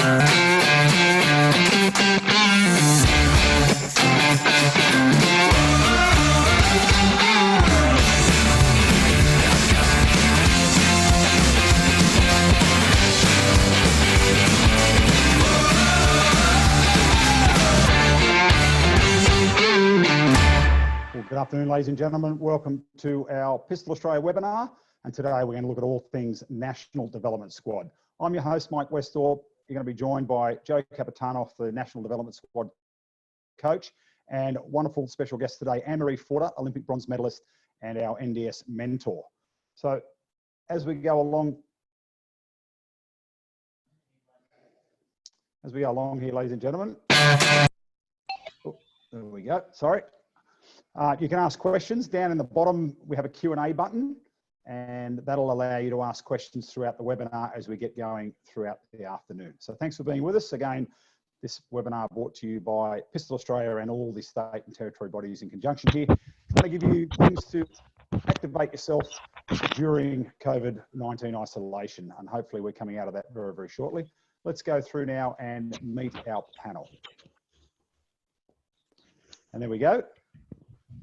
Good afternoon, ladies and gentlemen. Welcome to our Pistol Australia webinar. And today we're going to look at all things National Development Squad. I'm your host, Mike Westhorpe. You're going to be joined by Joe Capitanoff, the National Development Squad coach, and wonderful special guest today, Annemarie, Olympic bronze medalist and our NDS mentor. So as we go along here, ladies and gentlemen. Oh, there we go. Sorry. You can ask questions. Down in the bottom, we have a Q&A button, and that'll allow you to ask questions throughout the webinar as we get going throughout the afternoon. So thanks for being with us. Again, this webinar brought to you by Pistol Australia and all the state and territory bodies in conjunction here. I want to give you things to activate yourself during COVID-19 isolation, and hopefully we're coming out of that very, very shortly. Let's go through now and meet our panel. And there we go.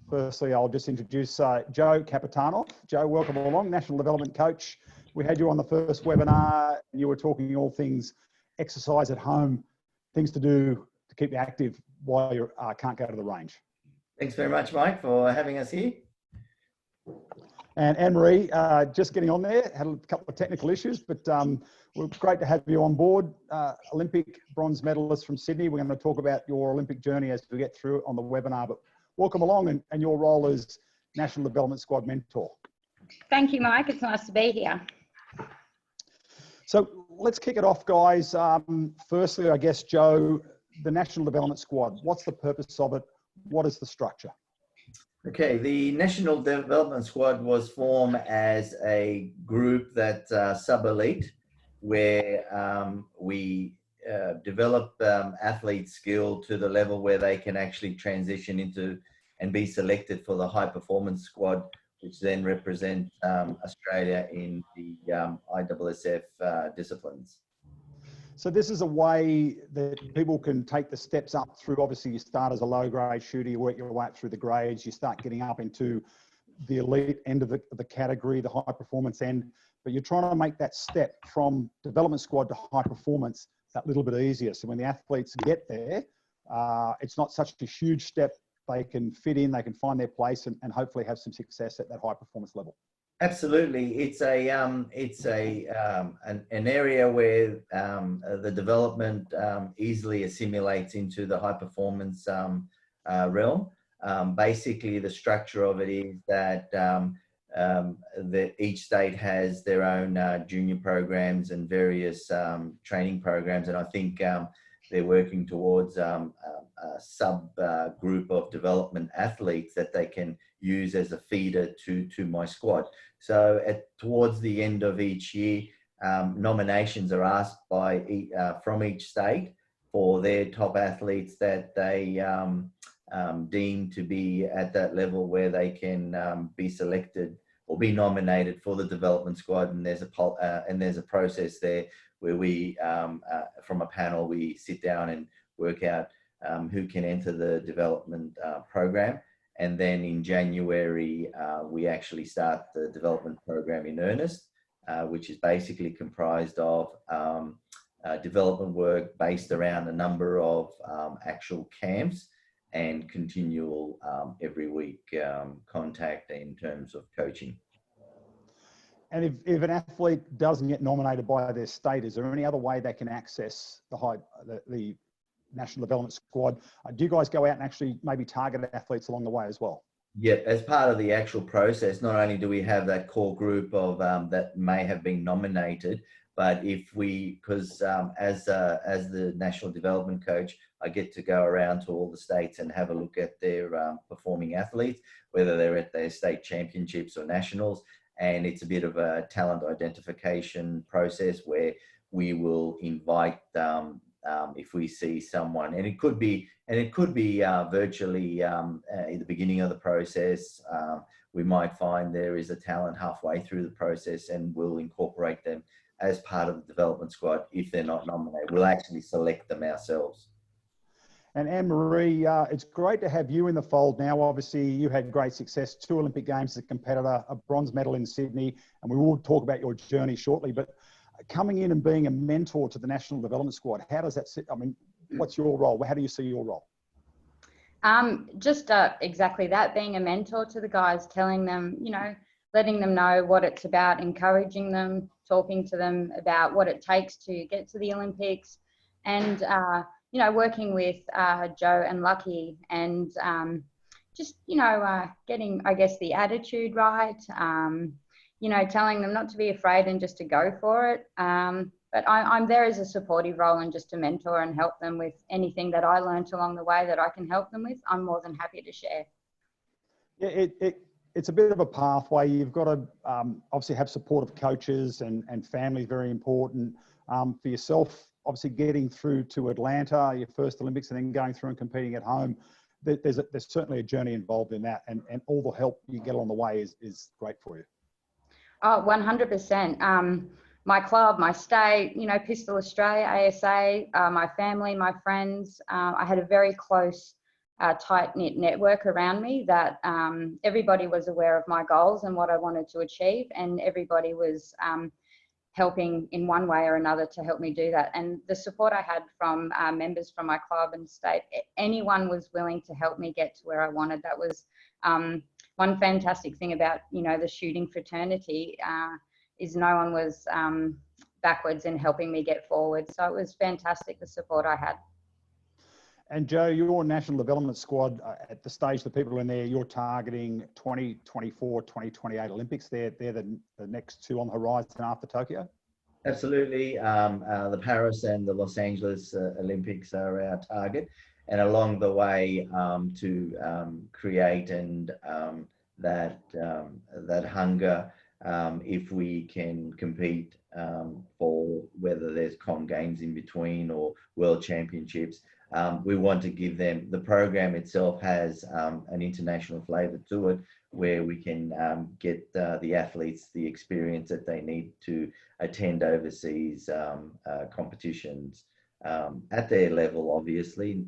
Firstly, I'll just introduce Joe Capitanoff. Joe, welcome along, National Development Coach. We had you on the first webinar and you were talking all things exercise at home, things to do to keep you active while you can't go to the range. Thanks very much, Mike, for having us here. And Annemarie, just getting on there, had a couple of technical issues, but we're great to have you on board. Olympic bronze medalist from Sydney. We're going to talk about your Olympic journey as we get through it on the webinar, but welcome along and your role as National Development Squad mentor. Thank you, Mike. It's nice to be here. So let's kick it off, guys. Firstly, I guess, Joe, the National Development Squad, what's the purpose of it? What is the structure? Okay, the National Development Squad was formed as a group that sub-elite, where we develop athlete skill to the level where they can actually transition into and be selected for the high performance squad, which then represent Australia in the ISSF disciplines. So this is a way that people can take the steps up through. Obviously, you start as a low grade shooter, you work your way up through the grades, you start getting up into the elite end of the category, the high performance end, but you're trying to make that step from development squad to high performance that little bit easier. So when the athletes get there, it's not such a huge step. They can fit in, they can find their place and hopefully have some success at that high performance level. Absolutely. It's an area where the development easily assimilates into the high performance realm. Basically, the structure of it is that each state has their own junior programs and various training programs, and I think they're working towards a sub-group of development athletes that they can use as a feeder to my squad. So towards the end of each year, nominations are asked from each state for their top athletes that they deem to be at that level where they can be selected or be nominated for the development squad. And there's a process there where we, from a panel, we sit down and work out who can enter the development program. And then in January, we actually start the development program in earnest, which is basically comprised of development work based around a number of actual camps and continual every week contact in terms of coaching. And if an athlete doesn't get nominated by their state, is there any other way they can access the National Development Squad? Do you guys go out and actually maybe target athletes along the way as well? Yeah, as part of the actual process, not only do we have that core group of that may have been nominated, but because as the National Development Coach, I get to go around to all the states and have a look at their performing athletes, whether they're at their state championships or nationals. And it's a bit of a talent identification process where we will invite if we see someone, and it could be virtually at the beginning of the process. We might find there is a talent halfway through the process, and we'll incorporate them as part of the development squad if they're not nominated. We'll actually select them ourselves. And Annemarie, it's great to have you in the fold now. Obviously, you had great success, 2 Olympic Games as a competitor, a bronze medal in Sydney, and we will talk about your journey shortly. But coming in and being a mentor to the National Development Squad, how does that sit? I mean, what's your role? How do you see your role? Just exactly that, being a mentor to the guys, telling them, letting them know what it's about, encouraging them, talking to them about what it takes to get to the Olympics, and working with Joe and Lucky, and just getting, I guess, the attitude right, telling them not to be afraid and just to go for it. But I'm there as a supportive role and just to mentor and help them with anything that I learned along the way that I can help them with. I'm more than happy to share. Yeah, it's a bit of a pathway. You've got to obviously have supportive coaches and family, very important. For yourself, obviously getting through to Atlanta, your first Olympics, and then going through and competing at home, there's certainly a journey involved in that, and all the help you get along the way is great for you. Oh, 100%. My club, my state, Pistol Australia, ASA, my family, my friends. I had a very close, tight-knit network around me that everybody was aware of my goals and what I wanted to achieve, and everybody was helping in one way or another to help me do that. And the support I had from members from my club and state, anyone was willing to help me get to where I wanted. That was one fantastic thing about, the shooting fraternity is no one was backwards in helping me get forward. So it was fantastic, the support I had. And Joe, your National Development Squad, at the stage the people in there, you're targeting 2024, 2028 Olympics. They're the next 2 on the horizon after Tokyo? Absolutely. The Paris and the Los Angeles Olympics are our target. And along the way to create and that hunger, if we can compete for whether there's Com Games in between or World Championships, we want to give them, the program itself has an international flavour to it, where we can get the athletes the experience that they need to attend overseas competitions at their level, obviously,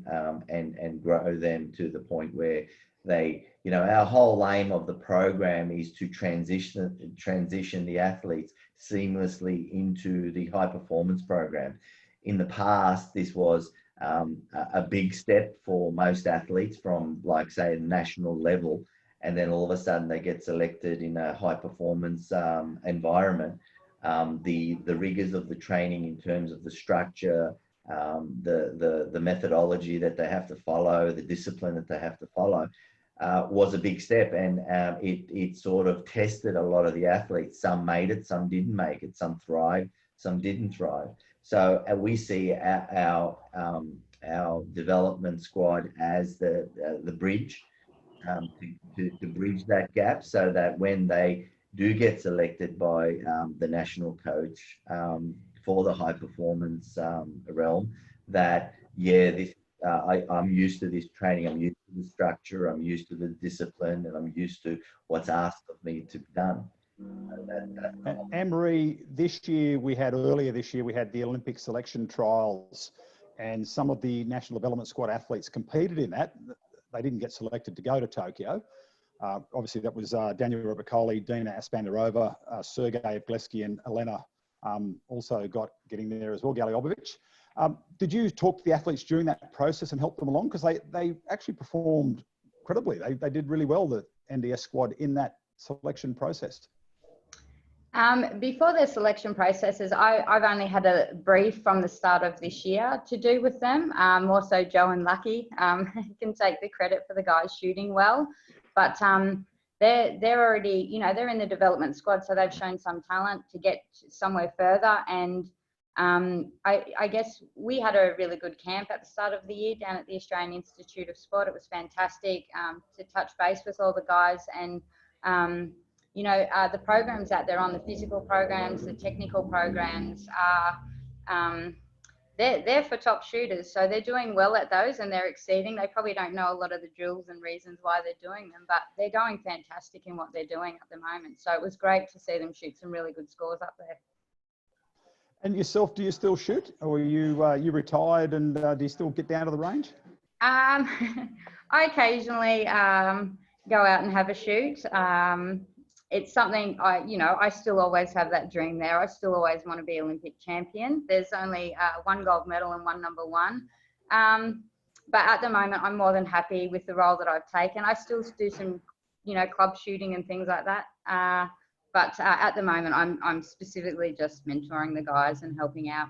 and grow them to the point where they, our whole aim of the program is to transition the athletes seamlessly into the high performance program. In the past, this was a big step for most athletes from, like, say, the national level, and then all of a sudden they get selected in a high performance environment. The rigors of the training in terms of the structure, the methodology that they have to follow, the discipline that they have to follow, was a big step, and it sort of tested a lot of the athletes. Some made it, some didn't make it, some thrived, some didn't thrive. So we see our development squad as the bridge to bridge that gap, so that when they do get selected by the national coach for the high performance realm, that this I'm used to this training, I'm used to the structure, I'm used to the discipline, and I'm used to what's asked of me to be done. Annemarie, earlier this year, we had the Olympic selection trials, and some of the National Development Squad athletes competed in that. They didn't get selected to go to Tokyo. Obviously, that was Daniel Rubicoli, Dina Aspandarova, Sergei Evgleski, and Elena also getting there as well, Galiobovic. Did you talk to the athletes during that process and help them along? Because they actually performed credibly. They did really well, the NDS squad, in that selection process. Before their selection processes, I've only had a brief from the start of this year to do with them. More so Joe and Lucky can take the credit for the guys shooting well, but they're already, they're in the development squad, so they've shown some talent to get somewhere further. And I guess we had a really good camp at the start of the year down at the Australian Institute of Sport. It was fantastic to touch base with all the guys, and the programs out there on the physical programs, the technical programs are, they're for top shooters. So they're doing well at those and they're exceeding. They probably don't know a lot of the drills and reasons why they're doing them, but they're going fantastic in what they're doing at the moment. So it was great to see them shoot some really good scores up there. And yourself, do you still shoot, or you retired and do you still get down to the range? I occasionally go out and have a shoot. It's something I still always have that dream there. I still always want to be Olympic champion. There's only one gold medal and one number one. But at the moment, I'm more than happy with the role that I've taken. I still do some, club shooting and things like that. But at the moment, I'm specifically just mentoring the guys and helping out.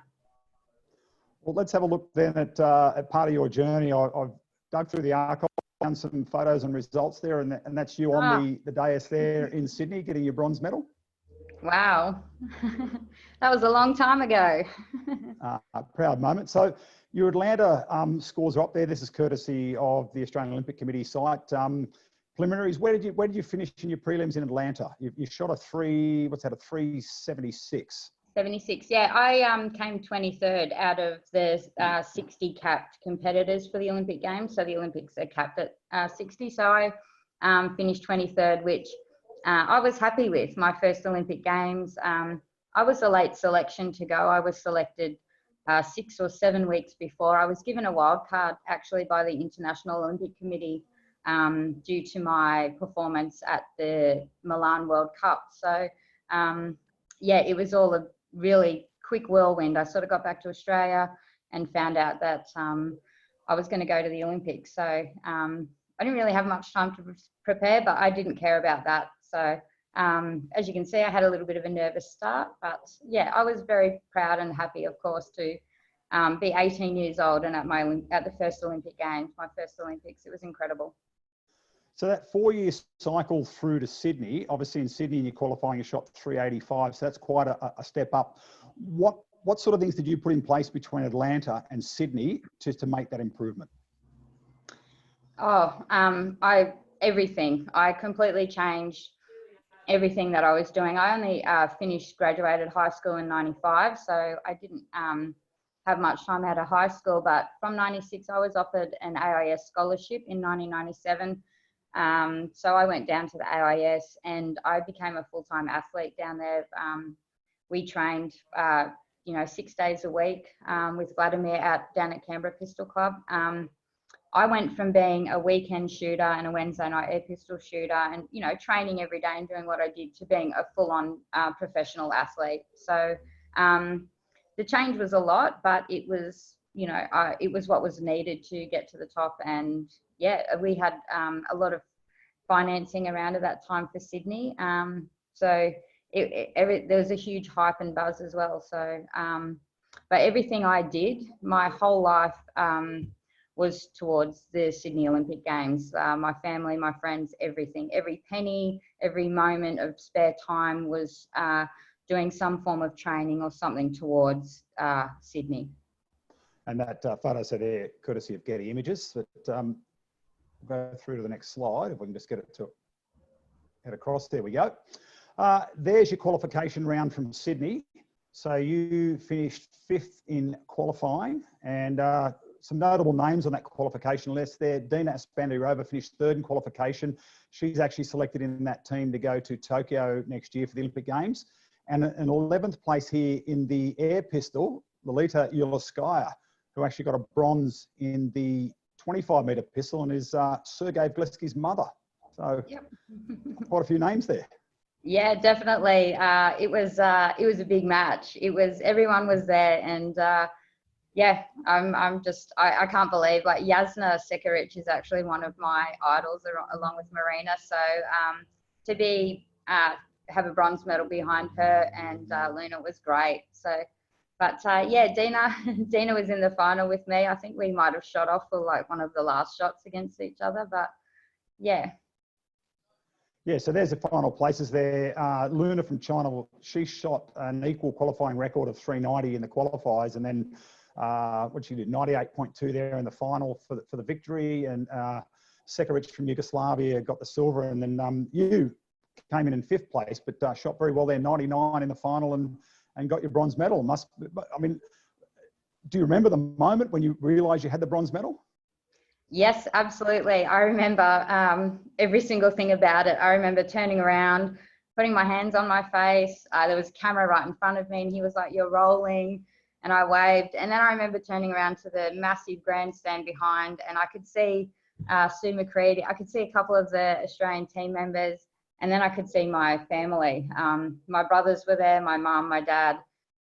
Well, let's have a look then at part of your journey. I've dug through the archive, found some photos and results there, and that's you on the dais there in Sydney getting your bronze medal. Wow. That was a long time ago. A proud moment. So your Atlanta scores are up there. This is courtesy of the Australian Olympic Committee site. Preliminaries, where did you finish in your prelims in Atlanta? You shot a 376. 76, yeah. I came 23rd out of the 60 capped competitors for the Olympic Games. So the Olympics are capped at 60. So I finished 23rd, which I was happy with. My first Olympic Games. I was a late selection to go. I was selected 6 or 7 weeks before. I was given a wild card actually by the International Olympic Committee due to my performance at the Milan World Cup. So yeah, it was all a really quick whirlwind. I sort of got back to Australia and found out that I was going to go to the Olympics. So I didn't really have much time to prepare, but I didn't care about that. So as you can see, I had a little bit of a nervous start, but yeah, I was very proud and happy, of course, to be 18 years old and at the first Olympic Games, my first Olympics. It was incredible. So that 4-year cycle through to Sydney, obviously in Sydney, you're qualifying, you shot 385. So that's quite a step up. What sort of things did you put in place between Atlanta and Sydney to make that improvement? Everything. I completely changed everything that I was doing. I only graduated high school in 95. So I didn't have much time out of high school, but from 96, I was offered an AIS scholarship in 1997. So I went down to the AIS and I became a full-time athlete down there. We trained, 6 days a week with Vladimir down at Canberra Pistol Club. I went from being a weekend shooter and a Wednesday night air pistol shooter and, training every day and doing what I did to being a full-on professional athlete. So the change was a lot, but it was, it was what was needed to get to the top. And yeah, we had a lot of financing around at that time for Sydney. So there was a huge hype and buzz as well. So, but everything I did, my whole life was towards the Sydney Olympic Games. My family, my friends, everything, every penny, every moment of spare time was doing some form of training or something towards Sydney. And that photo so there, courtesy of Getty Images. But go through to the next slide, if we can just get it to head across. There we go. There's your qualification round from Sydney. So you finished 5th in qualifying, and some notable names on that qualification list there. Dina Aspandirova finished 3rd in qualification. She's actually selected in that team to go to Tokyo next year for the Olympic Games. And an 11th place here in the air pistol, Lolita Yulovskaya, who actually got a bronze in the 25-metre pistol and is Sergei Vlesky's mother. So yep. Quite a few names there. Yeah, definitely. It was a big match. Everyone was there, and yeah, I can't believe, like, Jasna Sekeric is actually one of my idols along with Marina. So to have a bronze medal behind her and Luna was great. So, but yeah, Dina was in the final with me. I think we might have shot off for like one of the last shots against each other, but yeah. Yeah, so there's the final places there. Luna from China, she shot an equal qualifying record of 390 in the qualifiers, and then what she did, 98.2 there in the final for the victory. And Sekeric from Yugoslavia got the silver, and then you came in 5th place, but shot very well there, 99 in the final, and got your bronze medal. I mean, do you remember the moment when you realised you had the bronze medal? Yes, absolutely. I remember every single thing about it. I remember turning around, putting my hands on my face. There was a camera right in front of me, and he was like, "You're rolling." And I waved. And then I remember turning around to the massive grandstand behind, and I could see Sue McCready. I could see a couple of the Australian team members, and then I could see my family. My brothers were there, my mum, my dad.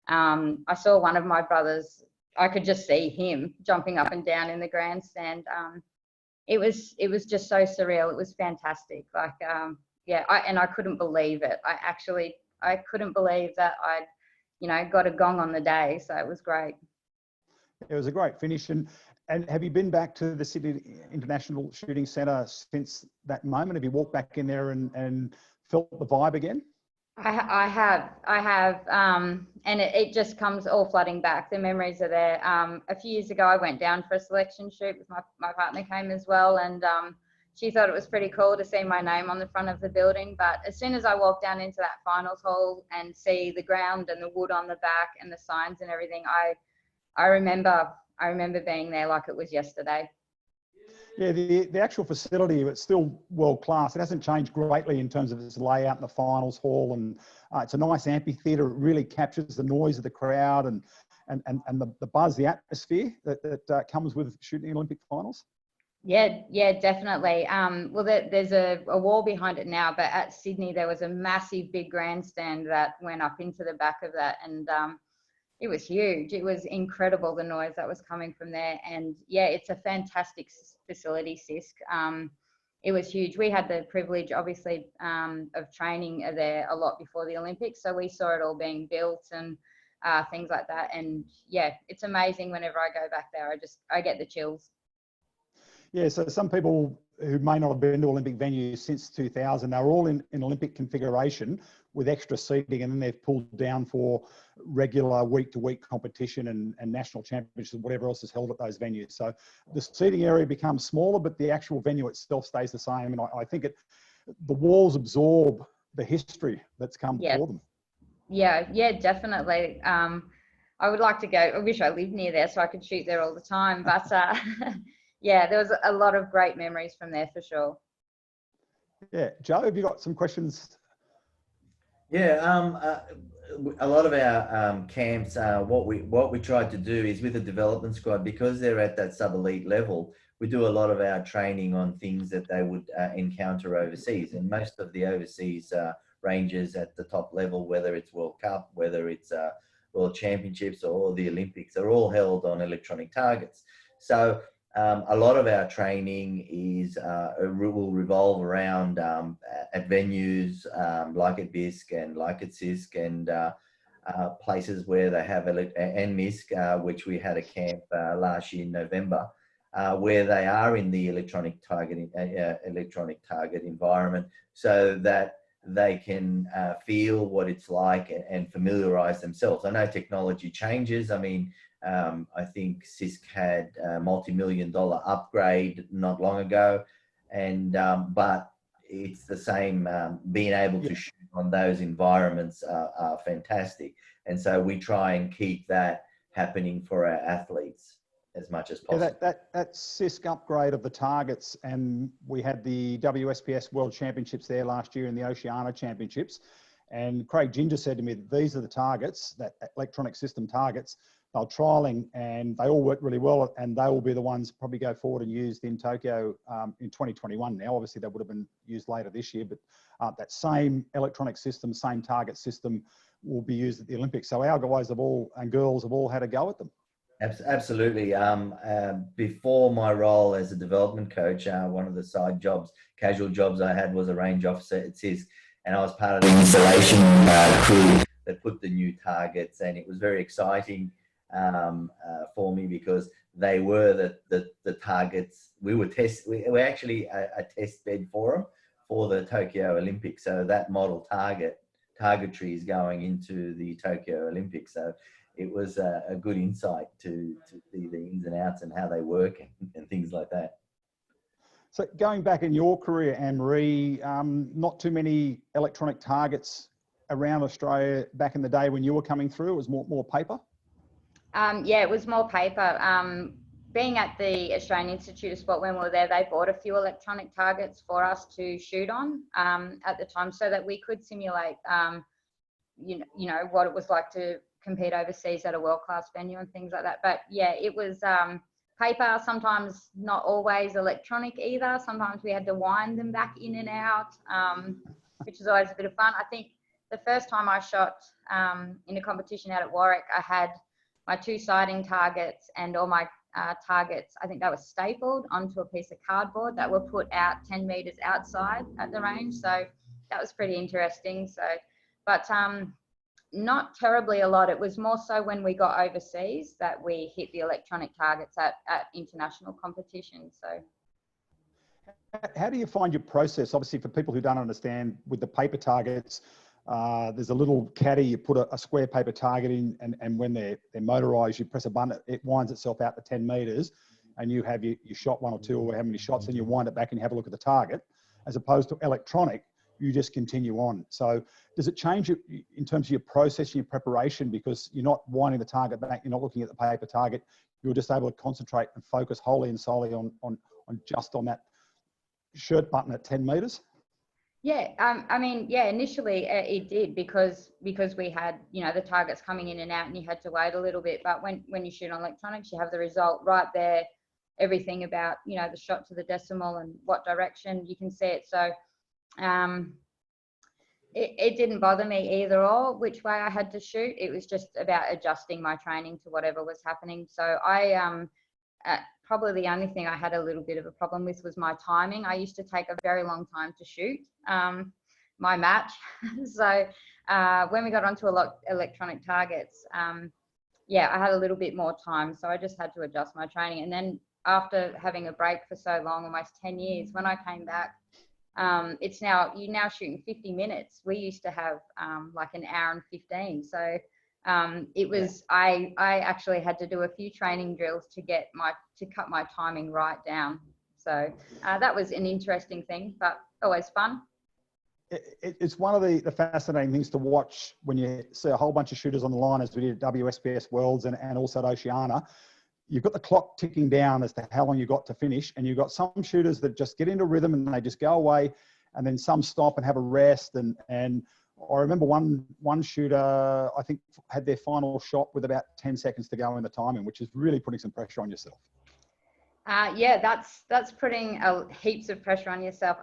I saw one of my brothers. I could just see him jumping up and down in the grandstand. It was just so surreal. It was fantastic. Like, I couldn't believe it. I couldn't believe that I'd, got a gong on the day. So it was great. It was a great finish. And have you been back to the Sydney International Shooting Centre since that moment? Have you walked back in there and felt the vibe again? I have, and it just comes all flooding back. The memories are there. A few years ago, I went down for a selection shoot with my partner came as well, and she thought it was pretty cool to see my name on the front of the building. But as soon as I walked down into that finals hall and see the ground and the wood on the back and the signs and everything, I remember being there like it was yesterday. Yeah, the actual facility, it's still world class. It hasn't changed greatly in terms of its layout in the finals hall, and it's a nice amphitheatre. It really captures the noise of the crowd and the buzz, the atmosphere that comes with shooting the Olympic finals. Yeah, definitely. Well, there's a wall behind it now, but at Sydney there was a massive big grandstand that went up into the back of that, and it was huge. It was incredible, the noise that was coming from there. And yeah, it's a fantastic facility, CISC. It was huge. We had the privilege, obviously, of training there a lot before the Olympics. So we saw it all being built and things like that. And yeah, it's amazing whenever I go back there. I get the chills. Yeah, so some people who may not have been to Olympic venues since 2000, they're all in Olympic configuration with extra seating, and then they've pulled down for regular week-to-week competition and national championships and whatever else is held at those venues. So the seating area becomes smaller, but the actual venue itself stays the same. And I think the walls absorb the history that's come before them. Yeah, definitely. I would like to go. I wish I lived near there so I could shoot there all the time. But yeah, there was a lot of great memories from there for sure. Yeah, Joe, have you got some questions? Yeah, a lot of our camps, what we tried to do is with the development squad, because they're at that sub-elite level, we do a lot of our training on things that they would encounter overseas. And most of the overseas ranges at the top level, whether it's World Cup, whether it's World Championships or the Olympics, are all held on electronic targets. So a lot of our training will revolve around at venues like at BISC and like at CISC, and places where they have and MISC, which we had a camp last year in November, where they are in the electronic target environment, so that they can feel what it's like and familiarize themselves. I know technology changes. I mean, I think CISC had a multi-million-dollar upgrade not long ago, and but it's the same. Being able to shoot on those environments are fantastic, and so we try and keep that happening for our athletes as much as possible. Yeah, that CISC upgrade of the targets, and we had the WSPS World Championships there last year and the Oceania Championships, and Craig Ginger said to me that these are the targets, that electronic system targets. They're trialling and they all work really well, and they will be the ones probably go forward and used in Tokyo in 2021 now. Obviously they would have been used later this year, but that same electronic system, same target system will be used at the Olympics. So our guys and girls have all had a go at them. Absolutely. Before my role as a development coach, one of the side jobs, casual jobs I had, was a range officer at CISC, and I was part of the installation crew that put the new targets, and it was very exciting for me because they were the targets. We were actually a test bed for them for the Tokyo Olympics. So that model targetry is going into the Tokyo Olympics. So it was a good insight to see the ins and outs and how they work and things like that. So going back in your career, Annemarie, not too many electronic targets around Australia back in the day when you were coming through. It was more paper? Yeah, it was more paper. being at the Australian Institute of Sport when we were there, they bought a few electronic targets for us to shoot on at the time, so that we could simulate, you know, what it was like to compete overseas at a world-class venue and things like that. But yeah, it was paper, sometimes not always electronic either. Sometimes we had to wind them back in and out, which is always a bit of fun. I think the first time I shot in a competition out at Warwick, I had my 2 sighting targets and all my targets, I think they were stapled onto a piece of cardboard that were put out 10 meters outside at the range. So that was pretty interesting. So, but not terribly a lot. It was more so when we got overseas that we hit the electronic targets at international competitions. So. How do you find your process? Obviously, for people who don't understand, with the paper targets, there's a little caddy, you put a square paper target in, and when they're motorized, you press a button, it winds itself out to 10 meters, and you have your shot 1 or 2 or how many shots, and you wind it back and you have a look at the target. As opposed to electronic, you just continue on. So does it change in terms of your process and your preparation, because you're not winding the target back, you're not looking at the paper target, you're just able to concentrate and focus wholly and solely on just on that shirt button at 10 meters? Yeah, I mean, yeah, initially it did, because we had, you know, the targets coming in and out and you had to wait a little bit. But when you shoot on electronics, you have the result right there, everything about, you know, the shot to the decimal and what direction, you can see it. So it didn't bother me either or which way I had to shoot. It was just about adjusting my training to whatever was happening. So probably the only thing I had a little bit of a problem with was my timing. I used to take a very long time to shoot my match. So when we got onto electronic targets, yeah, I had a little bit more time. So I just had to adjust my training. And then after having a break for so long, almost 10 years, when I came back, you're now shooting 50 minutes. We used to have like an hour and 15. So it was, I actually had to do a few training drills to cut my timing right down. So that was an interesting thing, but always fun. It's one of the fascinating things to watch when you see a whole bunch of shooters on the line, as we did at WSBS Worlds and also at Oceania. You've got the clock ticking down as to how long you've got to finish, and you've got some shooters that just get into rhythm and they just go away, and then some stop and have a rest. And I remember one shooter, I think, had their final shot with about 10 seconds to go in the timing, which is really putting some pressure on yourself. Yeah, that's putting heaps of pressure on yourself.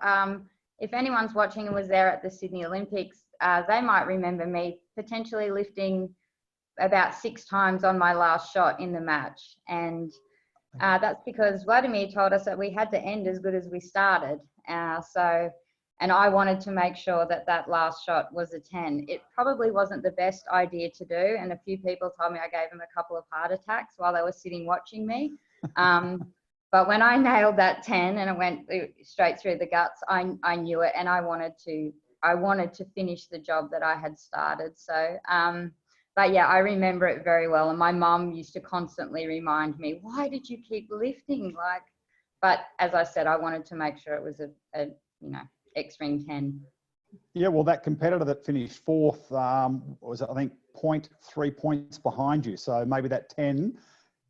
If anyone's watching and was there at the Sydney Olympics, they might remember me potentially lifting about 6 times on my last shot in the match. And that's because Vladimir told us that we had to end as good as we started. And I wanted to make sure that last shot was a 10. It probably wasn't the best idea to do. And a few people told me I gave them a couple of heart attacks while they were sitting watching me. But when I nailed that 10 and it went straight through the guts, I knew it, and I wanted to finish the job that I had started. So, but yeah, I remember it very well. And my mum used to constantly remind me, why did you keep lifting? But as I said, I wanted to make sure it was a extreme 10. Yeah, well, that competitor that finished 4th was, I think, 0.3 points behind you. So maybe that 10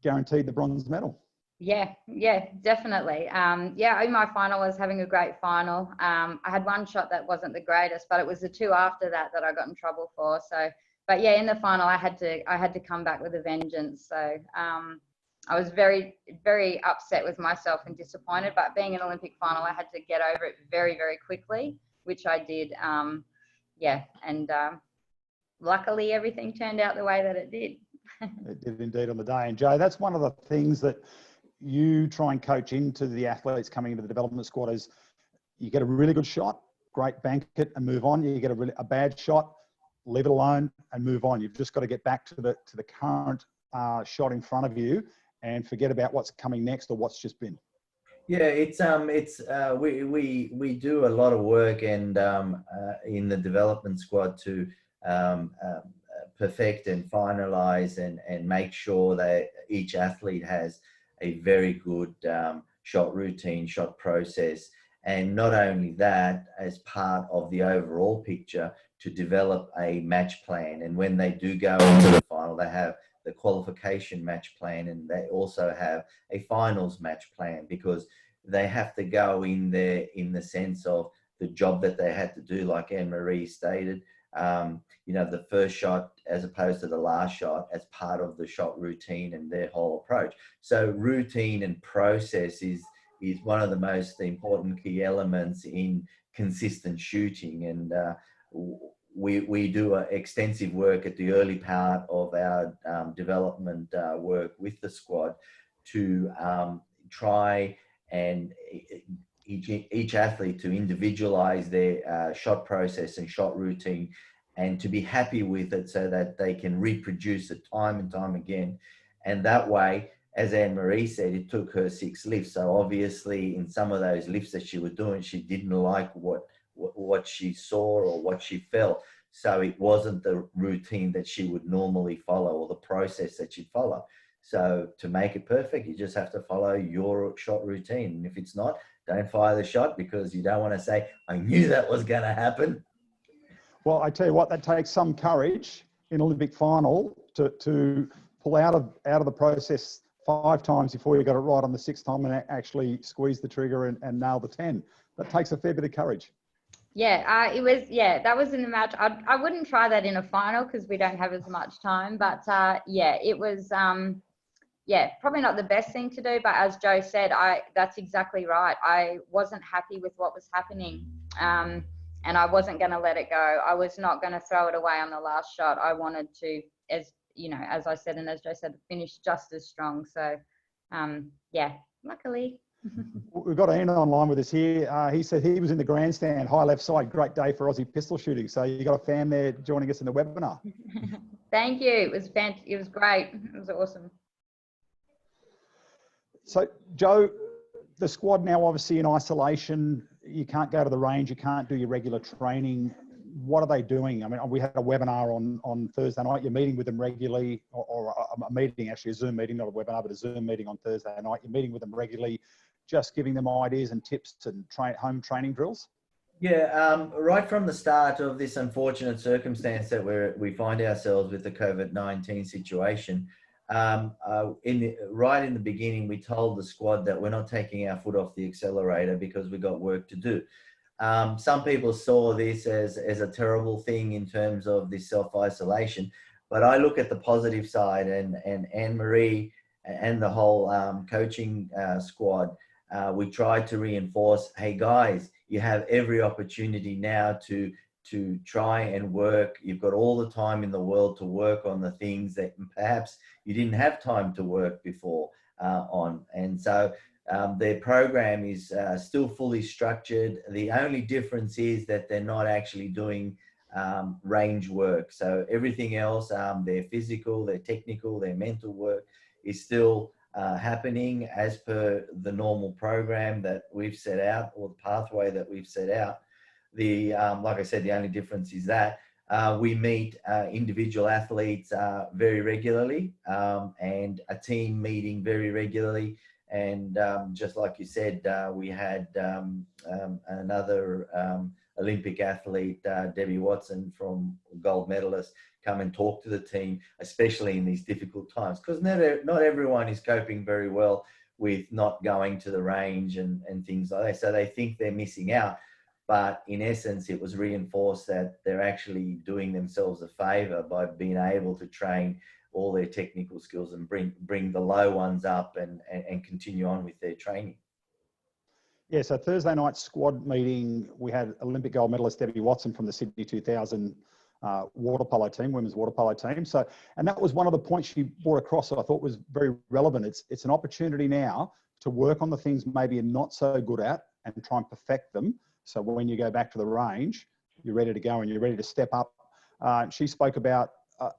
guaranteed the bronze medal. Yeah, definitely. In my final, I was having a great final. I had one shot that wasn't the greatest, but it was the 2 after that I got in trouble for. So, but yeah, in the final, I had to come back with a vengeance. So I was very, very upset with myself and disappointed. But being an Olympic final, I had to get over it very, very quickly, which I did. Luckily, everything turned out the way that it did. It did indeed on the day. And Joe, that's one of the things that you try and coach into the athletes coming into the development squad is you get a really good shot, great, bank it and move on. You get a bad shot, leave it alone and move on. You've just got to get back to the current shot in front of you and forget about what's coming next or what's just been. Yeah, we do a lot of work and in the development squad to perfect and finalize and make sure that each athlete has a very good shot routine, shot process. And not only that, as part of the overall picture, to develop a match plan. And when they do go into the final, they have the qualification match plan, and they also have a finals match plan, because they have to go in there in the sense of the job that they had to do, like Annemarie stated, you know, the first shot as opposed to the last shot as part of the shot routine and their whole approach. So routine and process is one of the most important key elements in consistent shooting. And we do extensive work at the early part of our development work with the squad to try and each athlete to individualize their shot process and shot routine, and to be happy with it so that they can reproduce it time and time again. And that way, as Annemarie said, it took her 6 lifts. So obviously in some of those lifts that she was doing, she didn't like what she saw or what she felt. So it wasn't the routine that she would normally follow or the process that she'd follow. So to make it perfect, you just have to follow your shot routine. And if it's not, don't fire the shot, because you don't want to say, I knew that was going to happen. Well, I tell you what, that takes some courage in Olympic final to pull out of the process 5 times before you got it right on the 6th time and actually squeeze the trigger and nail the 10. That takes a fair bit of courage. Yeah, it was, that was in the match. I wouldn't try that in a final because we don't have as much time, but yeah, it was, probably not the best thing to do, but as Joe said, that's exactly right. I wasn't happy with what was happening, and I wasn't going to let it go. I was not going to throw it away on the last shot. I wanted to, as you know, as I said and as Joe said, finish just as strong. So, yeah, luckily. We've got Ian online with us here. He said he was in the grandstand, high left side. Great day for Aussie pistol shooting. So you got a fan there joining us in the webinar. Thank you. It was fantastic. It was great. It was awesome. So Joe, the squad now obviously in isolation. You can't go to the range. You can't do your regular training. What are they doing? I mean, we had a webinar on Thursday night. You're meeting with them regularly, or a meeting, actually a Zoom meeting, not a webinar, but a Zoom meeting on Thursday night. You're meeting with them regularly, just giving them ideas and tips and home training drills? Yeah, right from the start of this unfortunate circumstance that we find ourselves with the COVID-19 situation, right in the beginning, we told the squad that we're not taking our foot off the accelerator because we got work to do. Some people saw this as a terrible thing in terms of this self-isolation, but I look at the positive side, and Annemarie and the whole coaching squad, we tried to reinforce, hey guys, you have every opportunity now to try and work. You've got all the time in the world to work on the things that perhaps you didn't have time to work before on. And so their program is still fully structured. The only difference is that they're not actually doing range work. So everything else, their physical, their technical, their mental work is still happening as per the normal program that we've set out, or the pathway that we've set out. Like I said, the only difference is that we meet individual athletes very regularly, and a team meeting very regularly. And just like you said, we had another Olympic athlete, Debbie Watson, from gold medalist, come and talk to the team, especially in these difficult times, because not everyone is coping very well with not going to the range and things like that. So they think they're missing out. But in essence, it was reinforced that they're actually doing themselves a favor by being able to train all their technical skills and bring the low ones up and continue on with their training. Yeah, so Thursday night squad meeting, we had Olympic gold medalist Debbie Watson from the Sydney 2000 water polo team, women's water polo team. So, and that was one of the points she brought across that I thought was very relevant. It's an opportunity now to work on the things maybe you're not so good at and try and perfect them. So when you go back to the range, you're ready to go and you're ready to step up. She spoke about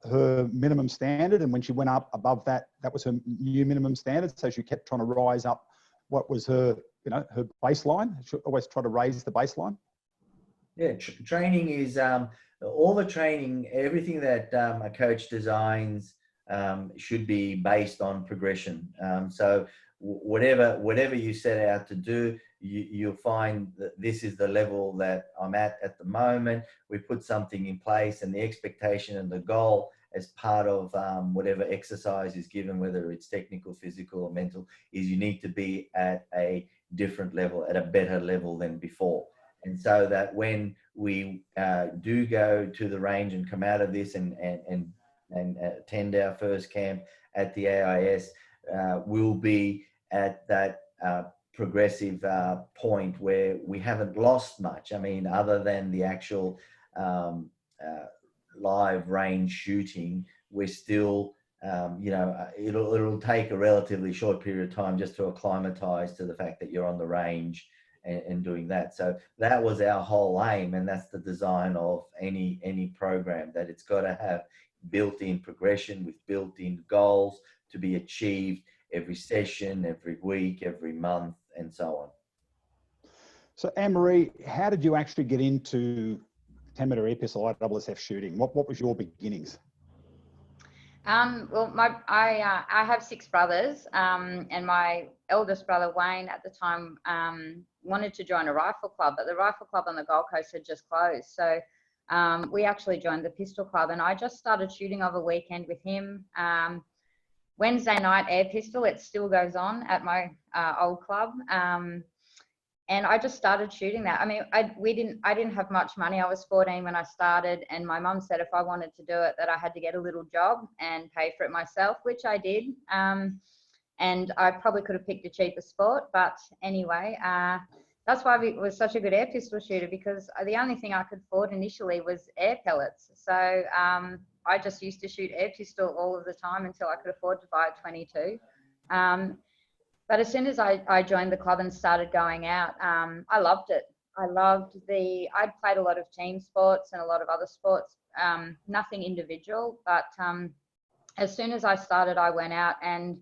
her minimum standard, and when she went up above that, that was her new minimum standard. So she kept trying to rise up what was her, her baseline. She always try to raise the baseline. Yeah, training is all the training, everything that a coach designs should be based on progression. So whatever you set out to do, you'll find that this is the level that I'm at the moment. We put something in place, and the expectation and the goal as part of whatever exercise is given, whether it's technical, physical, or mental, is you need to be at a different level, at a better level than before. And so that when we do go to the range and come out of this and attend our first camp at the AIS, we'll be at that progressive point where we haven't lost much. I mean, other than the actual live range shooting, we're still, you know, it'll take a relatively short period of time just to acclimatize to the fact that you're on the range and doing that. So that was our whole aim, and that's the design of any program, that it's got to have built-in progression with built-in goals to be achieved every session, every week, every month, and so on. So Annemarie, how did you actually get into 10-meter air pistol ISSF shooting? What was your beginnings? Well, I have 6 brothers, and my eldest brother Wayne at the time wanted to join a rifle club, but the rifle club on the Gold Coast had just closed. So we actually joined the pistol club, and I just started shooting over a weekend with him. Wednesday night air pistol, it still goes on at my old club. And I just started shooting that. I mean, I didn't have much money. I was 14 when I started, and my mum said if I wanted to do it, that I had to get a little job and pay for it myself, which I did. And I probably could have picked a cheaper sport, but anyway, that's why I was such a good air pistol shooter, because the only thing I could afford initially was air pellets. So I just used to shoot air pistol all of the time until I could afford to buy a 22. But as soon as I joined the club and started going out, I loved it. I'd played a lot of team sports and a lot of other sports, nothing individual, but as soon as I started, I went out, and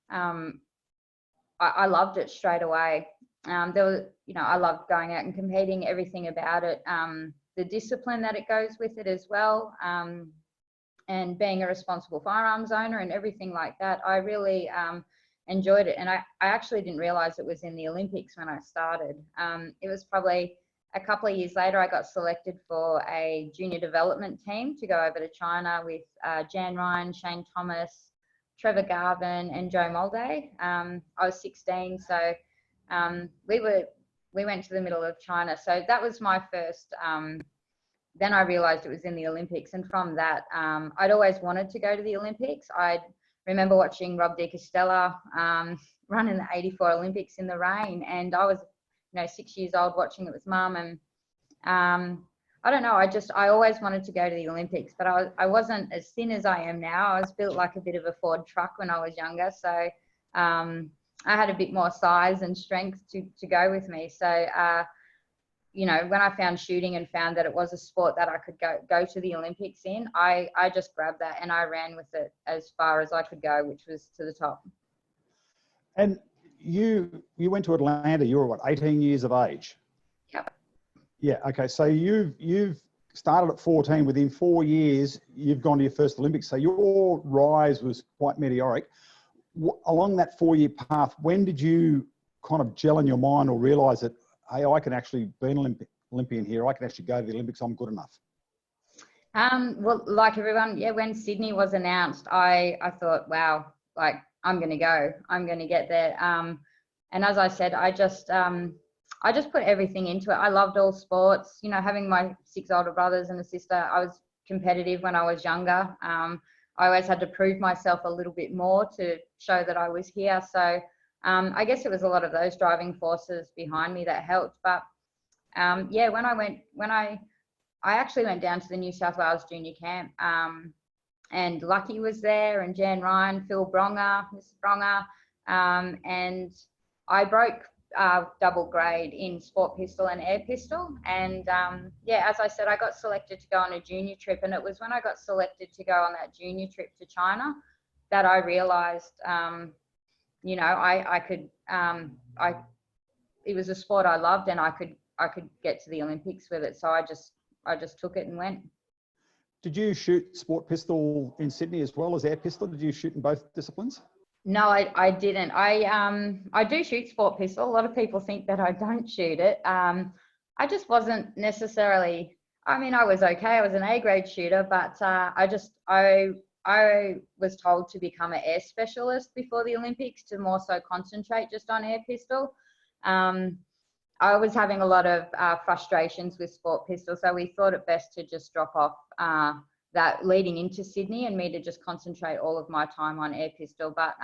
I loved it straight away. There was, you know, I loved going out and competing, everything about it, the discipline that it goes with it as well, and being a responsible firearms owner and everything like that. I really enjoyed it, and I actually didn't realize it was in the Olympics when I started. It was probably a couple of years later I got selected for a junior development team to go over to China with Jan Ryan, Shane Thomas, Trevor Garvin, and Joe Molday. I was 16, so we went to the middle of China. So that was my first. Then I realized it was in the Olympics, and from that, I'd always wanted to go to the Olympics. I remember watching Rob De Castella run in the '84 Olympics in the rain, and I was, 6 years old watching it with Mum, and I don't know, I always wanted to go to the Olympics, but I wasn't as thin as I am now. I was built like a bit of a Ford truck when I was younger, so I had a bit more size and strength to go with me. So when I found shooting and found that it was a sport that I could go to the Olympics in, I just grabbed that and I ran with it as far as I could go, which was to the top. And you went to Atlanta, you were what, 18 years of age? Yep. Yeah, okay. So you've started at 14, within 4 years, you've gone to your first Olympics. So your rise was quite meteoric. Along that 4-year path, when did you kind of gel in your mind or realize that, hey, I can actually be an Olympian here, I can actually go to the Olympics, I'm good enough? Well, like everyone, yeah, when Sydney was announced, I thought, wow, like I'm going to go, I'm going to get there. And as I said, I just put everything into it. I loved all sports, having my 6 older brothers and a sister. I was competitive when I was younger. I always had to prove myself a little bit more to show that I was here. So I guess it was a lot of those driving forces behind me that helped. But yeah, when I actually went down to the New South Wales junior camp, and Lucky was there, and Jan Ryan, Phil Bronger, Mrs. Bronger, and I broke double grade in sport pistol and air pistol. And yeah, as I said, I got selected to go on a junior trip, and it was when I got selected to go on that junior trip to China that I realized, it was a sport I loved, and I could get to the Olympics with it. So I just took it and went. Did you shoot sport pistol in Sydney as well as air pistol? Did you shoot in both disciplines? No, I didn't. I do shoot sport pistol. A lot of people think that I don't shoot it. I just wasn't necessarily, I mean, I was okay. I was an A grade shooter, but I was told to become an air specialist before the Olympics to more so concentrate just on air pistol. I was having a lot of frustrations with sport pistol, so we thought it best to just drop off that leading into Sydney and me to just concentrate all of my time on air pistol. But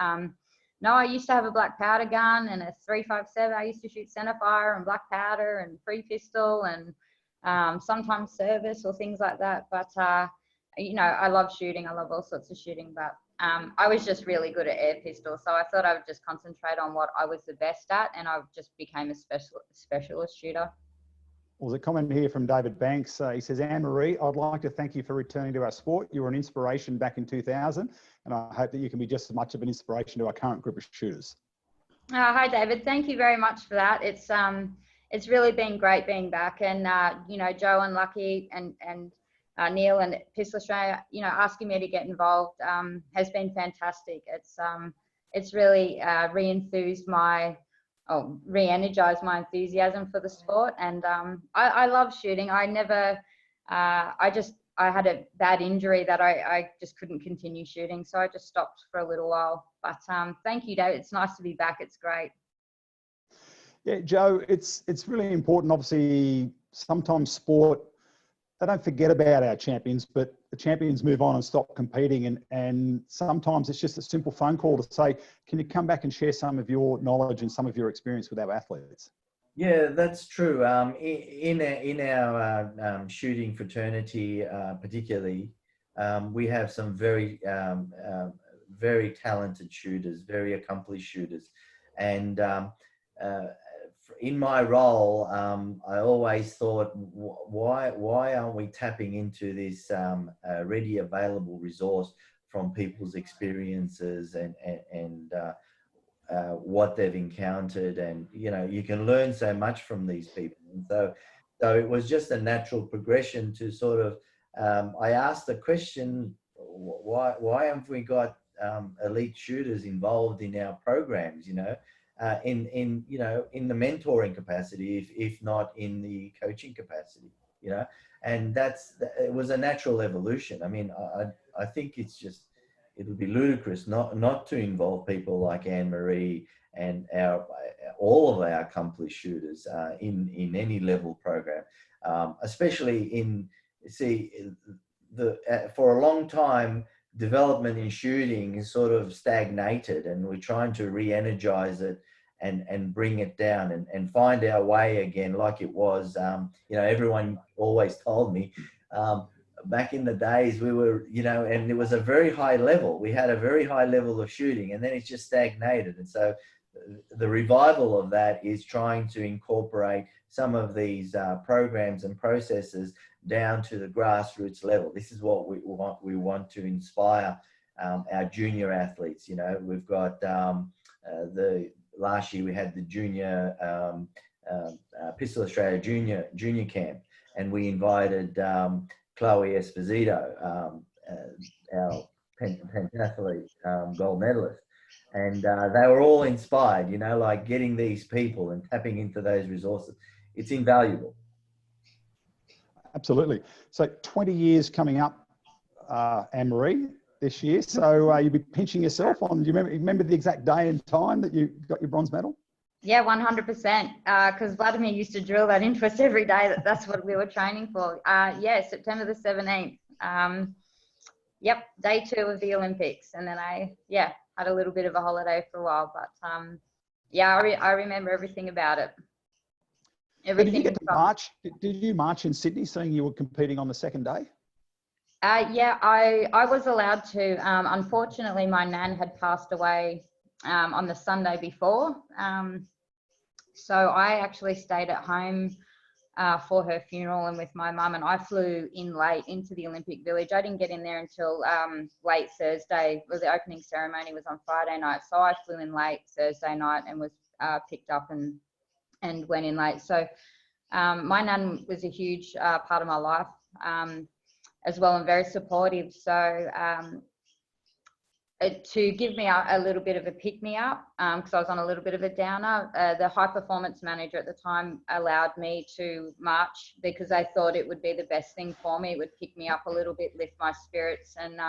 no, I used to have a black powder gun and a 357. I used to shoot centerfire and black powder and free pistol and sometimes service or things like that. But you know, I love shooting. I love all sorts of shooting, but I was just really good at air pistol. So I thought I would just concentrate on what I was the best at, and I just became a specialist shooter. Well, there's a comment here from David Banks. He says, Anne-Marie, I'd like to thank you for returning to our sport. You were an inspiration back in 2000, and I hope that you can be just as much of an inspiration to our current group of shooters. Hi, David. Thank you very much for that. It's really been great being back, and you know, Joe and Lucky and Neil and Pistol Australia, you know, asking me to get involved has been fantastic. It's really re-energized my enthusiasm for the sport, and I love shooting. I had a bad injury that I just couldn't continue shooting, so I just stopped for a little while. But thank you, David. It's nice to be back. It's great. Yeah, Joe, it's really important. Obviously, sometimes sport, they don't forget about our champions, but the champions move on and stop competing. And sometimes it's just a simple phone call to say, can you come back and share some of your knowledge and some of your experience with our athletes? Yeah, that's true. In our shooting fraternity, particularly, we have some very talented shooters, very accomplished shooters, and in my role, I always thought, why aren't we tapping into this ready available resource from people's experiences and what they've encountered, and you know, you can learn so much from these people. And so it was just a natural progression to sort of I asked the question, why haven't we got elite shooters involved in our programs, you know, in you know, in the mentoring capacity, if not in the coaching capacity, you know. And it was a natural evolution. I mean, I think it's just, it would be ludicrous not to involve people like Anne-Marie and all of our accomplished shooters in any level program, especially for a long time, development in shooting is sort of stagnated, and we're trying to re-energize it and bring it down and find our way again, like it was. You know, everyone always told me, back in the days we were, you know, and it was a very high level. We had a very high level of shooting, and then it's just stagnated. And so the revival of that is trying to incorporate some of these programs and processes down to the grassroots level. This is what we want. We want to inspire our junior athletes. You know, we've got last year we had the junior Pistol Australia junior camp, and we invited Chloe Esposito, our pentathlete, gold medalist. And they were all inspired, you know, like getting these people and tapping into those resources. It's invaluable. Absolutely. So 20 years coming up, Anne-Marie, this year. So you'll be pinching yourself on, do you remember the exact day and time that you got your bronze medal? Yeah, 100%. Because Vladimir used to drill that into us every day. That's what we were training for. Yeah, September the 17th. Yep, day 2 of the Olympics. And then I had a little bit of a holiday for a while. But yeah, I remember everything about it. Did you get to march? Did you march in Sydney, saying you were competing on the second day? Yeah, I was allowed to. Unfortunately, my nan had passed away on the Sunday before. So I actually stayed at home for her funeral and with my mum, and I flew in late into the Olympic Village. I didn't get in there until late Thursday. Well, the opening ceremony was on Friday night, so I flew in late Thursday night and was picked up and went in late. So my nan was a huge part of my life as well, and very supportive. So to give me a little bit of a pick-me-up, because I was on a little bit of a downer. The high performance manager at the time allowed me to march because they thought it would be the best thing for me. It would pick me up a little bit, lift my spirits. And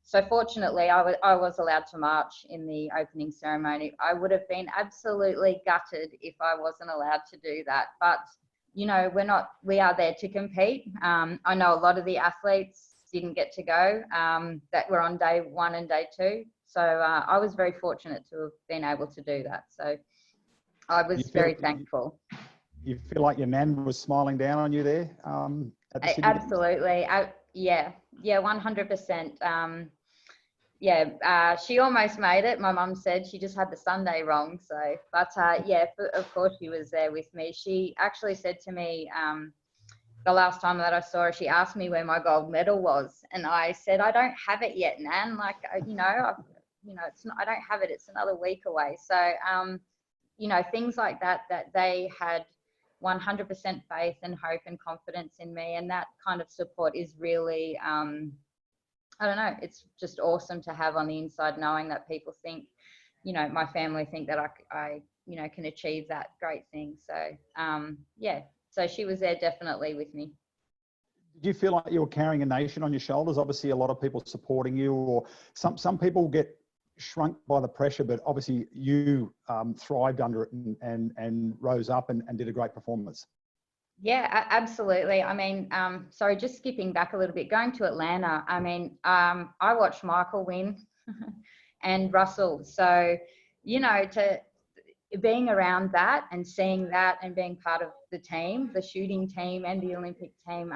so fortunately, I was allowed to march in the opening ceremony. I would have been absolutely gutted if I wasn't allowed to do that. But, you know, we are there to compete. I know a lot of the athletes didn't get to go that were on day 1 and day 2. So I was very fortunate to have been able to do that. So I was very thankful. You feel like your nan was smiling down on you there? At the Sydney Games? Absolutely. Yeah, 100%. She almost made it. My mum said she just had the Sunday wrong. So, but of course she was there with me. She actually said to me, the last time that I saw her, she asked me where my gold medal was, and I said, "I don't have it yet, Nan. Like, it's not. I don't have it. It's another week away." So, things like that they had 100% faith and hope and confidence in me, and that kind of support is really, I don't know. It's just awesome to have on the inside, knowing that people think, my family think that I can achieve that great thing. So, So she was there definitely with me. Did you feel like you were carrying a nation on your shoulders? Obviously, a lot of people supporting you, or some people get shrunk by the pressure, but obviously you thrived under it and rose up and did a great performance. Yeah, absolutely. I mean, sorry, just skipping back a little bit, going to Atlanta. I mean, I watched Michael win and Russell. So, to being around that and seeing that and being part of the team, the shooting team and the Olympic team,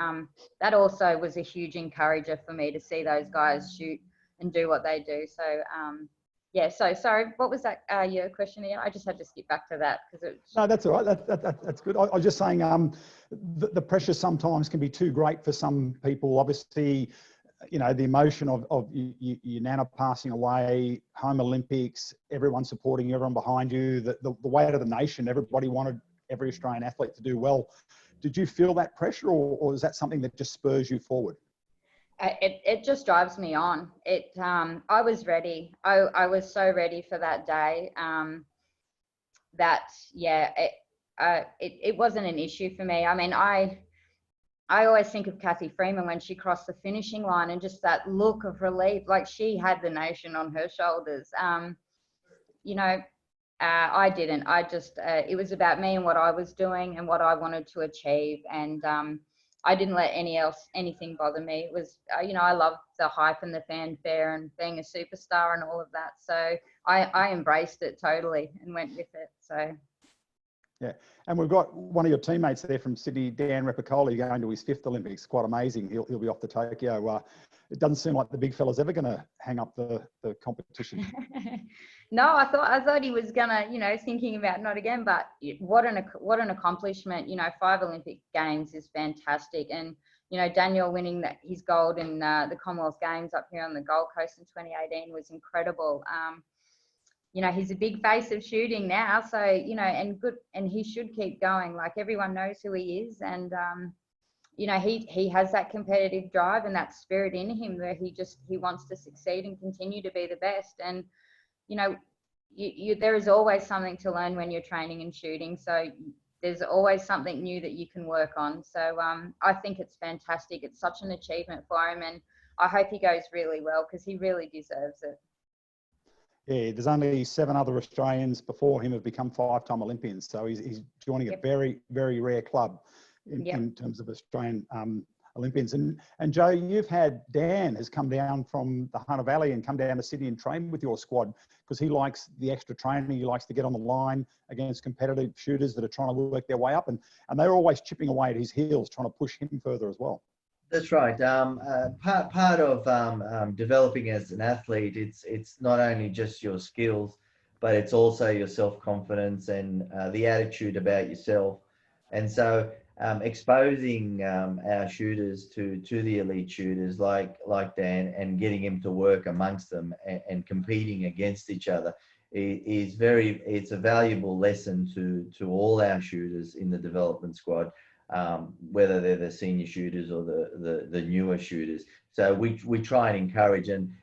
that also was a huge encourager for me to see those guys shoot and do what they do. So, so sorry, what was that your question again? I just had to skip back to that because it's... No, that's all right. That's good. I was just saying the pressure sometimes can be too great for some people. Obviously, the emotion of your nana passing away, home Olympics, everyone supporting you, everyone behind you, the weight of the nation, everybody wanted every Australian athlete to do well. Did you feel that pressure, or is that something that just spurs you forward? It just drives me on. I was ready. I was so ready for that day. It wasn't an issue for me. I mean, I always think of Kathy Freeman when she crossed the finishing line and just that look of relief, like she had the nation on her shoulders. I didn't. I just, it was about me and what I was doing and what I wanted to achieve. And I didn't let anything bother me. It was, I love the hype and the fanfare and being a superstar and all of that. So I embraced it totally and went with it. So. Yeah, and we've got one of your teammates there from Sydney, Dan Repicoli, going to his 5th Olympics. Quite amazing. He'll be off to Tokyo. It doesn't seem like the big fella's ever going to hang up the competition. No, I thought he was gonna, thinking about not again. But what an accomplishment. 5 Olympic Games is fantastic, and Daniel winning his gold in the Commonwealth Games up here on the Gold Coast in 2018 was incredible. He's a big face of shooting now, so, and good, and he should keep going. Like, everyone knows who he is, and, he has that competitive drive and that spirit in him where he wants to succeed and continue to be the best. And, there is always something to learn when you're training and shooting. So there's always something new that you can work on. So I think it's fantastic. It's such an achievement for him, and I hope he goes really well because he really deserves it. Yeah, there's only 7 other Australians before him have become 5-time Olympians. So he's joining a very, very rare club in terms of Australian Olympians. And Joe, Dan has come down from the Hunter Valley and come down to Sydney and train with your squad because he likes the extra training. He likes to get on the line against competitive shooters that are trying to work their way up. And they're always chipping away at his heels, trying to push him further as well. That's right. Part of developing as an athlete, it's not only just your skills, but it's also your self-confidence and the attitude about yourself. And so exposing our shooters to the elite shooters like Dan and getting him to work amongst them and competing against each other it's a valuable lesson to all our shooters in the development squad. Whether they're the senior shooters or the newer shooters. So we try and encourage, and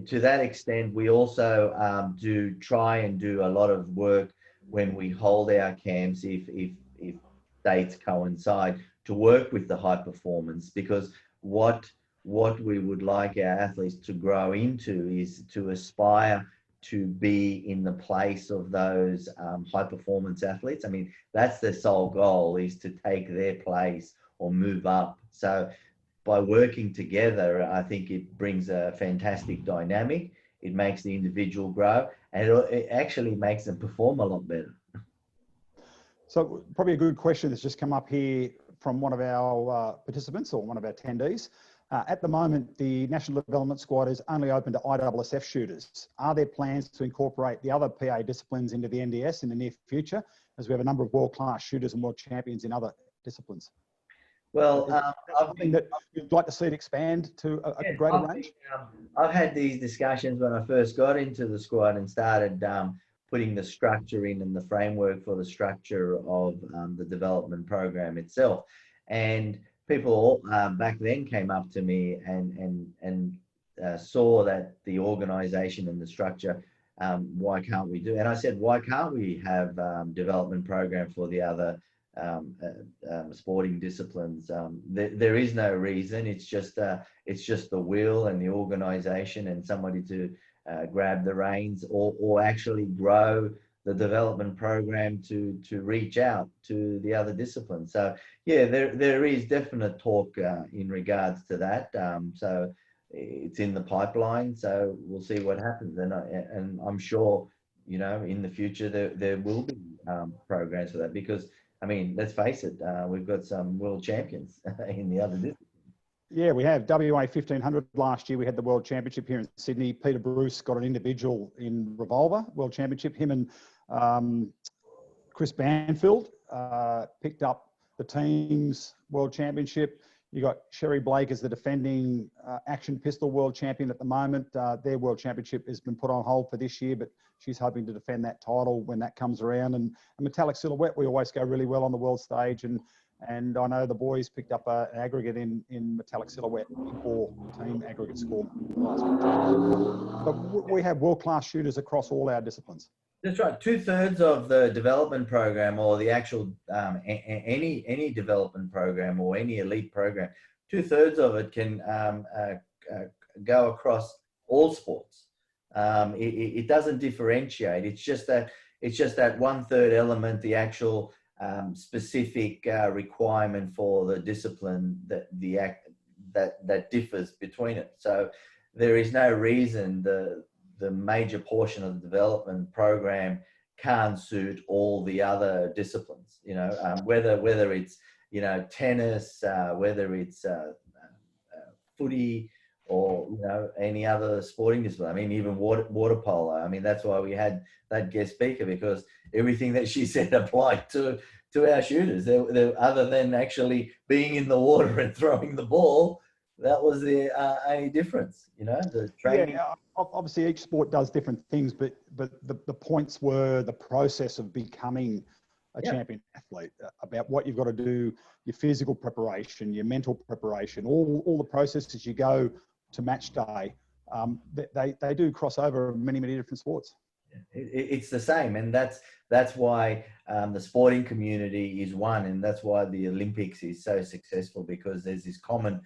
to that extent, we also do try and do a lot of work when we hold our camps, if dates coincide, to work with the high performance, because what we would like our athletes to grow into is to aspire to be in the place of those high performance athletes. I mean, that's their sole goal, is to take their place or move up. So by working together, I think it brings a fantastic dynamic. It makes the individual grow, and it actually makes them perform a lot better. So probably a good question that's just come up here from one of our participants or one of our attendees. At the moment, the National Development Squad is only open to ISSF shooters. Are there plans to incorporate the other PA disciplines into the NDS in the near future, as we have a number of world-class shooters and world champions in other disciplines? Well, something that you'd like to see it expand to a greater range? I've had these discussions when I first got into the squad and started putting the structure in and the framework for the structure of the development program itself. And people back then came up to me and saw that the organisation and the structure, why can't we do it? And I said, why can't we have development program for the other sporting disciplines? There is no reason. It's just the will and the organisation and somebody to grab the reins, or actually grow the development program to reach out to the other disciplines. So yeah, there is definite talk in regards to that. So it's in the pipeline. So we'll see what happens, and I'm sure, you know, in the future there will be programs for that, because I mean, let's face it, we've got some world champions in the other disciplines. Yeah, we have. WA 1500 last year, we had the World Championship here in Sydney. Peter Bruce got an individual in Revolver World Championship. Him and Chris Banfield picked up the team's World Championship. You got Sherry Blake as the defending action pistol world champion at the moment. Their World Championship has been put on hold for this year, but she's hoping to defend that title when that comes around. And a metallic silhouette, we always go really well on the world stage. And I know the boys picked up an aggregate in metallic silhouette for team aggregate score last week. But we have world-class shooters across all our disciplines. That's right. 2/3 of the development program, or the actual any development program or any elite program, 2/3 of it can go across all sports. It doesn't differentiate. It's just that 1/3 element, the actual specific requirement for the discipline that differs between it. So there is no reason the major portion of the development program can't suit all the other disciplines. You know, whether it's, you know, tennis, whether it's footy, or, you know, any other sporting discipline. I mean, even water polo. I mean, that's why we had that guest speaker, because everything that she said applied to our shooters. They're, other than actually being in the water and throwing the ball, that was the only difference. You know, the training. Yeah, obviously each sport does different things, but the points were the process of becoming a champion athlete, about what you've got to do, your physical preparation, your mental preparation, all the processes you go to match day. They do cross over many different sports. It's the same, and that's why the sporting community is one, and that's why the Olympics is so successful, because there's this common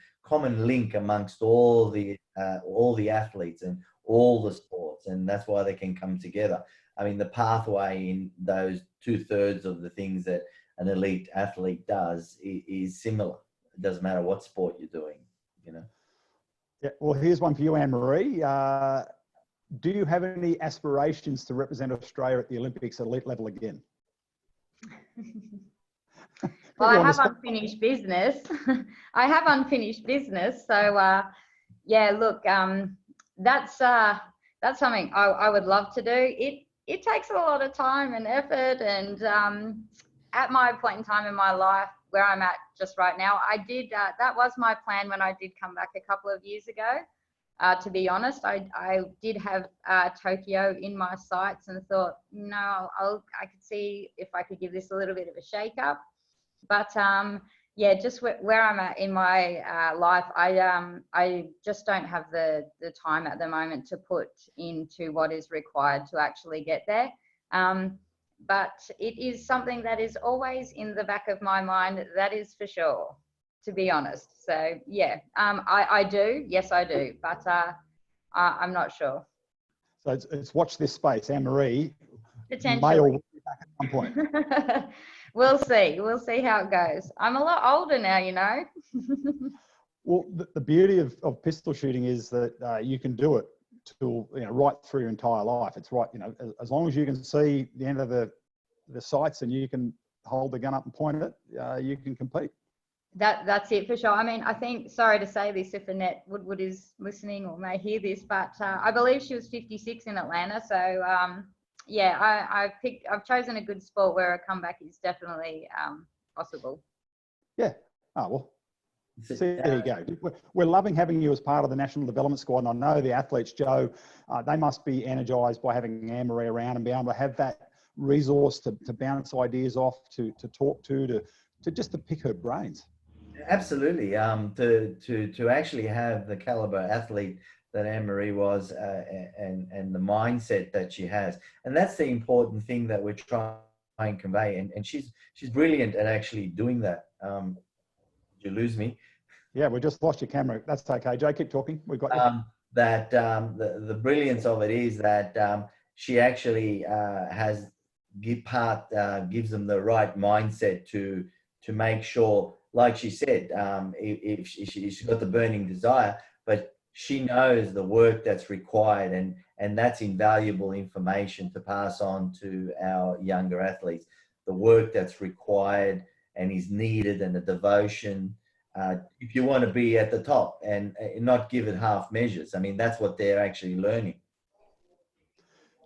link amongst all the athletes and all the sports, and that's why they can come together. I mean, the pathway in those 2/3 of the things that an elite athlete does is similar. It doesn't matter what sport you're doing, you know. Yeah. Well, here's one for you, Annemarie. Do you have any aspirations to represent Australia at the Olympics at elite level again? Well, I have unfinished business. I have unfinished business. So, yeah, look, that's something I would love to do. It takes a lot of time and effort, and at my point in time in my life where I'm at just right now, I did that was my plan when I did come back a couple of years ago. To be honest, I did have Tokyo in my sights, and thought, no, I could see if I could give this a little bit of a shake up. But yeah, just where I'm at in my life, I just don't have the time at the moment to put into what is required to actually get there. But it is something that is always in the back of my mind, that is for sure, to be honest. So yeah, I do, yes I do, but I'm not sure. So it's watch this space. Annemarie may or Potentially. will be back at some point. We'll see how it goes. I'm a lot older now, you know. Well, the beauty of pistol shooting is that you can do it till, you know, right through your entire life. It's right, you know, as long as you can see the end of the sights and you can hold the gun up and point it, you can compete. That's it for sure. I mean, I think, sorry to say this if Annette Woodward is listening or may hear this, but I believe she was 56 in Atlanta. So yeah, I've chosen a good sport where a comeback is definitely possible. Yeah. Oh, well. See, there you go. We're loving having you as part of the National Development Squad. And I know the athletes, Joe, they must be energised by having Annemarie around and be able to have that resource to bounce ideas off, to talk to just to pick her brains. Absolutely. To actually have the caliber athlete that Annemarie was, and the mindset that she has, and that's the important thing that we're trying to convey. And she's brilliant at actually doing that. Did you lose me? Yeah, we just lost your camera. That's okay, Joe. Keep talking. We've got you. The brilliance of it is that she actually gives them the right mindset to make sure, like she said, if she's got the burning desire, but she knows the work that's required, and that's invaluable information to pass on to our younger athletes. The work that's required and is needed, and the devotion, if you want to be at the top, and not give it half measures. I mean, that's what they're actually learning.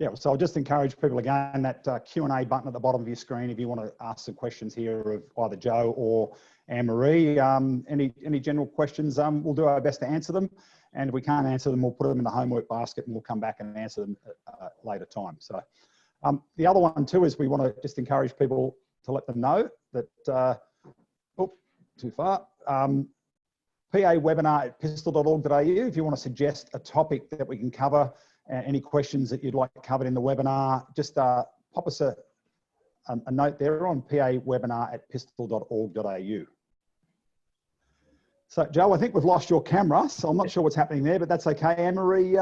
Yeah, so I'll just encourage people again, that Q&A button at the bottom of your screen, if you want to ask some questions here of either Joe or Annemarie. Any general questions, we'll do our best to answer them. And if we can't answer them, we'll put them in the homework basket and we'll come back and answer them at a later time. So the other one too is we want to just encourage people to let them know that, too far. PA webinar at pistol.org.au. If you want to suggest a topic that we can cover, any questions that you'd like covered in the webinar, just pop us a note there on PA webinar at pistol.org.au. So Joe, I think we've lost your camera, so I'm not sure what's happening there, but that's okay. Annemarie,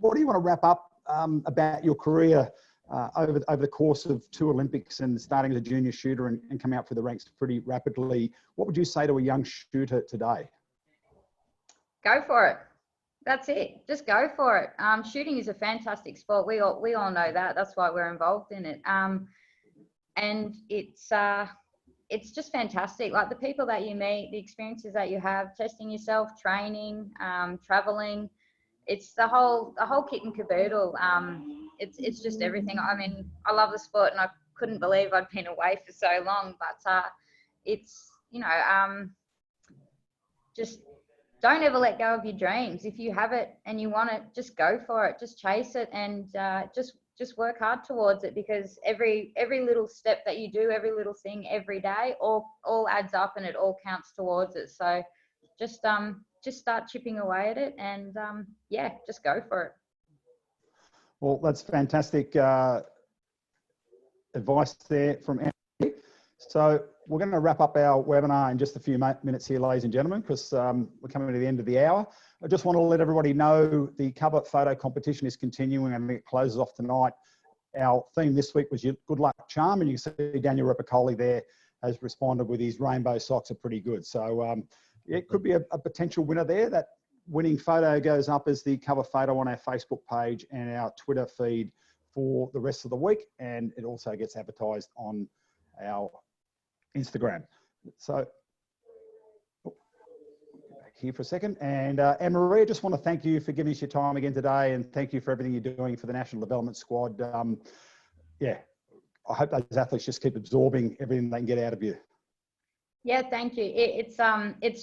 what do you want to wrap up about your career over the course of 2 Olympics and starting as a junior shooter and coming up through the ranks pretty rapidly? What would you say to a young shooter today? Go for it. That's it. Just go for it. Shooting is a fantastic sport. We all know that. That's why we're involved in it. And it's just fantastic. Like the people that you meet, the experiences that you have, testing yourself, training, traveling. It's the whole kit and caboodle. It's just everything. I mean, I love the sport, and I couldn't believe I'd been away for so long. But it's, you know, just don't ever let go of your dreams. If you have it and you want it, just go for it. Just chase it, and just work hard towards it, because every little step that you do, every little thing every day, all adds up and it all counts towards it. So just start chipping away at it, and yeah, just go for it. Well, that's fantastic advice there from Annie. So we're going to wrap up our webinar in just a few minutes here, ladies and gentlemen, because we're coming to the end of the hour. I just want to let everybody know the cover photo competition is continuing and it closes off tonight. Our theme this week was your good luck charm, and you can see Daniel Repicoli there has responded with his rainbow socks are pretty good. So it could be a potential winner there. That winning photo goes up as the cover photo on our Facebook page and our Twitter feed for the rest of the week, and it also gets advertised on our Instagram. So back here for a second. And Annemarie, I just want to thank you for giving us your time again today, and thank you for everything you're doing for the National Development Squad. Yeah, I hope those athletes just keep absorbing everything they can get out of you. Yeah, thank you. It's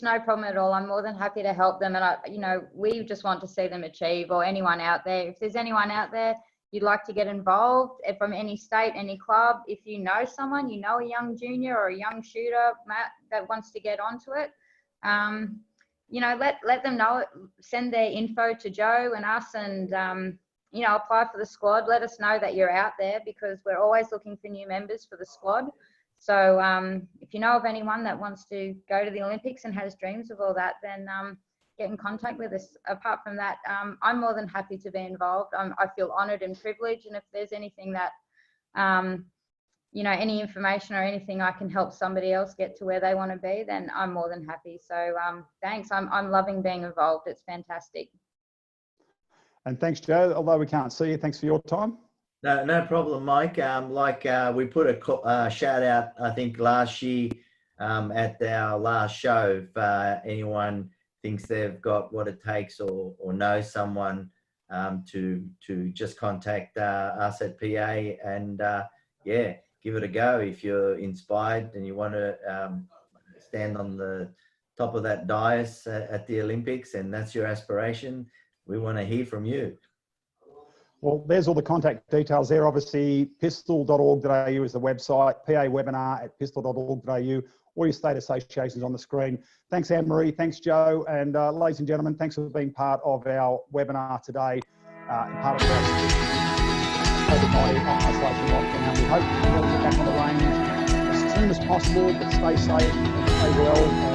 no problem at all. I'm more than happy to help them, and we just want to see them achieve, or anyone out there. If there's anyone out there, you'd like to get involved from any state, any club, if you know someone, you know a young junior or a young shooter, Matt, that wants to get onto it, you know, let them know, send their info to Joe and us, and, you know, apply for the squad. Let us know that you're out there, because we're always looking for new members for the squad. So if you know of anyone that wants to go to the Olympics and has dreams of all that, then get in contact with us. Apart from that, I'm more than happy to be involved. I feel honoured and privileged, and if there's anything that, you know, any information or anything I can help somebody else get to where they want to be, then I'm more than happy. So thanks. I'm loving being involved. It's fantastic. And thanks, Joe. Although we can't see you, thanks for your time. No problem, Mike. We put a shout out, I think, last year at our last show. If anyone thinks they've got what it takes or knows someone, to just contact us at PA, and yeah, give it a go. If you're inspired and you want to stand on the top of that dais at the Olympics, and that's your aspiration, we want to hear from you. Well, there's all the contact details there. Obviously, pistol.org.au is the website, PA webinar at pistol.org.au, or your state associations on the screen. Thanks, Annemarie. Thanks, Joe. And ladies and gentlemen, thanks for being part of our webinar today, part of our COVID-19 isolation lockdown. We hope you all get back on the range as soon as possible, but stay safe, stay well.